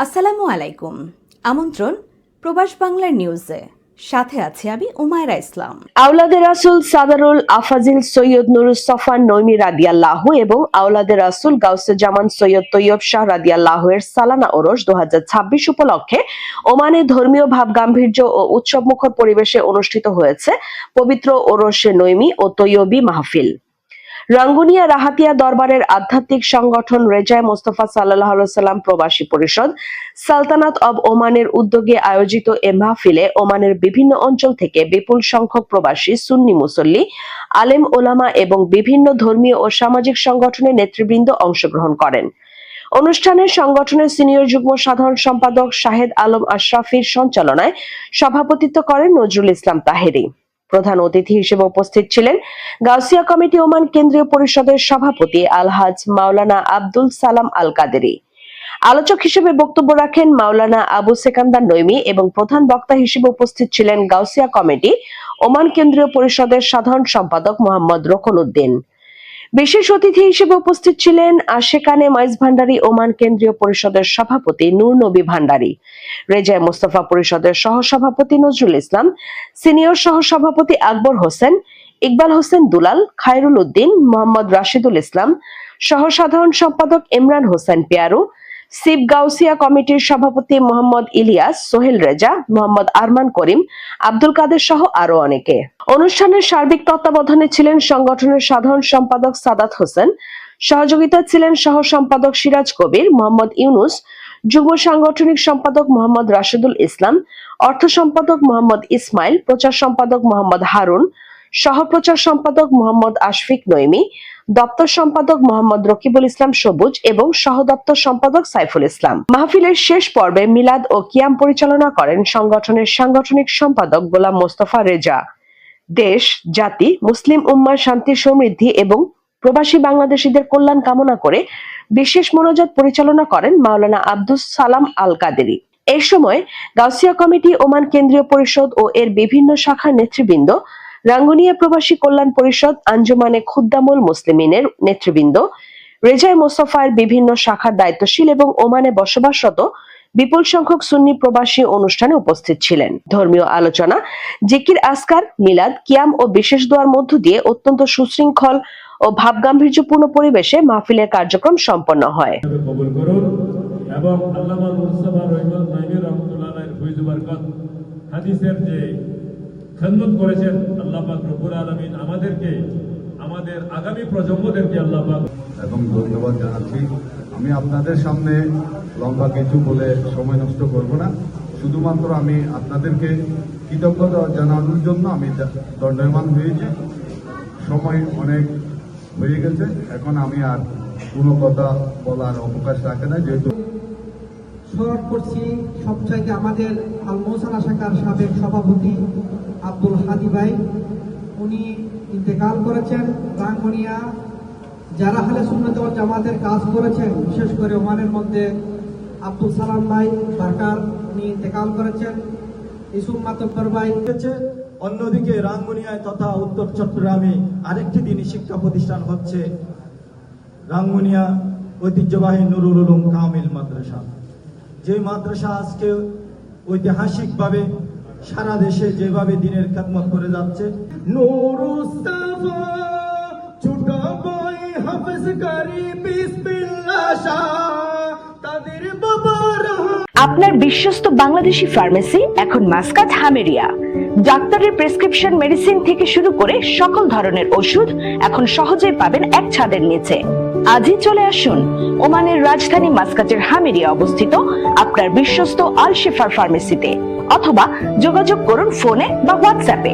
আসসালামু আলাইকুম। আমন্ত্রণ প্রবাস বাংলার নিউজে। সাথে আছি আমি উমায়রা ইসলাম। আওলাদে রাসূল সাদারুল আফাজিল সৈয়দ নুরুস-সফা নৈমি রাদিয়াল্লাহু এবং আওলাদে রাসূল গাউসে জামান সৈয়দ তৈয়ব শাহ রাদিয়াল্লাহু এর সালানা ওরস 2026 উপলক্ষে ওমানে ধর্মীয় ভাব গাম্ভীর্য ও উৎসবমুখর পরিবেশে অনুষ্ঠিত হয়েছে পবিত্র ওরসে নৈমি ও তৈয়বী মাহফিল। রাঙ্গুনিয়া রাহাতিয়া দরবারের আধ্যাত্মিক সংগঠন রেজায়ে মোস্তফা সাল্লাল্লাহু আলাইহি ওয়াসাল্লাম প্রবাসী পরিষদ সালতানাত অব ওমানের উদ্যোগে আয়োজিত এ মাহফিলে ওমানের বিভিন্ন অঞ্চল থেকে বিপুল সংখ্যক প্রবাসী সুন্নি মুসল্লি, আলেম ওলামা এবং বিভিন্ন ধর্মীয় ও সামাজিক সংগঠনের নেতৃবৃন্দ অংশগ্রহণ করেন। অনুষ্ঠানে সংগঠনের সিনিয়র যুগ্ম সাধারণ সম্পাদক শাহেদ আলম আশরাফির সঞ্চালনায় সভাপতিত্ব করেন নজরুল ইসলাম তাহেরি। প্রধান অতিথি হিসেবে উপস্থিত ছিলেন গাউসিয়া কমিটি ওমান কেন্দ্রীয় পরিষদের সভাপতি আলহাজ মাওলানা আব্দুল সালাম আল কাদেরি। আলোচক হিসেবে বক্তব্য রাখেন মাওলানা আবু সেকান্দার নৈমি এবং প্রধান বক্তা হিসেবে উপস্থিত ছিলেন গাউসিয়া কমিটি ওমান কেন্দ্রীয় পরিষদের সাধারণ সম্পাদক মোহাম্মদ রোকন উদ্দিন। বিশেষ অতিথি হিসেবে উপস্থিত ছিলেন আশেকানে মাইজ ভান্ডারী ওমান কেন্দ্রীয় পরিষদের সভাপতি নূর নবী ভান্ডারী, রেজায়ে মোস্তফা পরিষদের সহসভাপতি নজরুল ইসলাম, সিনিয়র সহসভাপতি আকবর হোসেন, ইকবাল হোসেন দুলাল, খায়রুল উদ্দিন, মোহাম্মদ রাশিদুল ইসলাম, সহসাধারণ সম্পাদক ইমরান হোসেন পেয়ারু, সিপ গাউসিয়া কমিটির সভাপতি মোহাম্মদ ইলিয়াস, সোহেল রেজা, মোহাম্মদ আরমান করিম, আব্দুল কাদের সহ আরো অনেকে। অনুষ্ঠানের সার্বিক তত্ত্বাবধানে ছিলেন সংগঠনের সাধারণ সম্পাদক সাদাত হোসেন, সহযোগিতা ছিলেন সহ সম্পাদক সিরাজ কবির, মোহাম্মদ ইউনুস, যুগ্ম সাংগঠনিক সম্পাদক মোহাম্মদ রাশিদুল ইসলাম, অর্থ সম্পাদক মোহাম্মদ ইসমাইল, প্রচার সম্পাদক মোহাম্মদ হারুন, সহপ্রচার সম্পাদক মোহাম্মদ আশফিক নৈমি, দপ্তর সম্পাদক মোহাম্মদ রকিবুল ইসলাম সবুজ এবং সহ দপ্তর সম্পাদক সাইফুল ইসলাম। মাহফিলের শেষ পর্বে মিলাদ ও কিয়াম পরিচালনা করেন সংগঠনের সাংগঠনিক সম্পাদক গোলাম মোস্তফা রেজা। দেশ, জাতি, মুসলিম উম্মার শান্তি সমৃদ্ধি এবং প্রবাসী বাংলাদেশীদের কল্যাণ কামনা করে বিশেষ মোনাজাত পরিচালনা করেন মাওলানা আব্দুস সালাম আল কাদেরি। এ সময় গাউসিয়া কমিটি ওমান কেন্দ্রীয় পরিষদ ও এর বিভিন্ন শাখার নেতৃবৃন্দ, রাঙ্গুনিয়া প্রবাসী কল্যাণ পরিষদ, আঞ্জুমানে খুদ্দামুল মুসলিমিনের নেতৃবৃন্দ, রেজায়ে মোস্তফার বিভিন্ন শাখার দায়িত্বশীল এবং ওমানে বসবাসরত বিপুল সংখ্যক সুন্নি প্রবাসী অনুষ্ঠানে উপস্থিত ছিলেন। ধর্মীয় আলোচনা, জিকির আসকার, মিলাদ, কিয়াম ও বিশেষ দোয়ার মধ্য দিয়ে অত্যন্ত সুশৃঙ্খল ও ভাবগাম্ভীর্যপূর্ণ পরিবেশে মাহফিলের কার্যক্রম সম্পন্ন হয়। এবং আল্লামা মুস্তাফা রহমান নাইমি রাহমাতুল্লাহ আলাইহির ফয়জ বরকত হাদিসের যে খেদমত করেছেন আল্লাহ পাক রব্বুল আলামিন আমাদেরকে, আমাদের আগামী প্রজন্মদেরকে আল্লাহ পাক এবং ধন্যবাদ জানাচ্ছি। আমি আপনাদের সামনে লম্বা কিছু বলে সময় নষ্ট করব না, শুধুমাত্র আমি আপনাদেরকে কৃতজ্ঞতা জানানোর জন্য আমি দণ্ডায়মান হয়েছি। সময় অনেক হয়ে গেছে, এখন আমি আর কোনো কথা বলার অবকাশ রাখে না। যেহেতু স্মরণ করছি সবচাইতে আমাদের আলমোসানা শাখার সাবেক সভাপতি আব্দুল হাদি ভাই, উনি ইন্তেকাল করেছেন। রাঙ্গুনিয়া যারা আহলে সুন্নাত ওয়াল জামাতের কাজ করেছেন, বিশেষ করে ওমানের মধ্যে আব্দুল সালাম ভাই বারকার, উনি ইন্তেকাল করেছেন। ইসুম মাতব্বর ভাই। অন্যদিকে রাঙ্গুনিয়ায় তথা উত্তর চট্টগ্রামে আরেকটি দিনী শিক্ষা প্রতিষ্ঠান হচ্ছে রাঙ্গুনিয়া ঐতিহ্যবাহী নুরুল উলুম কামিল মাদ্রাসা, যে মাদ্রাসা আজকে ঐতিহাসিকভাবে সারা দেশে যেভাবে দিনের খেদমত করে যাচ্ছে। নুরুস্তাফা ছোট বই হাফেজ করি বিসমিল্লাহ শাহ তাদের বাবার। আপনার বিশ্বস্ত বাংলাদেশি ফার্মেসি এখন মাসকাত হামেরিয়া। ডাক্তারের প্রেসক্রিপশন মেডিসিন থেকে শুরু করে সকল ধরনের ওষুধ এখন সহজেই পাবেন এক ছাদের নিচে। আজই চলে আসুন ওমানের রাজধানী মাসকাতের হামেরিয়া অবস্থিত আপনার বিশ্বস্ত আল শিফার ফার্মেসিতে, অথবা যোগাযোগ করুন ফোনে বা হোয়াটসঅ্যাপে।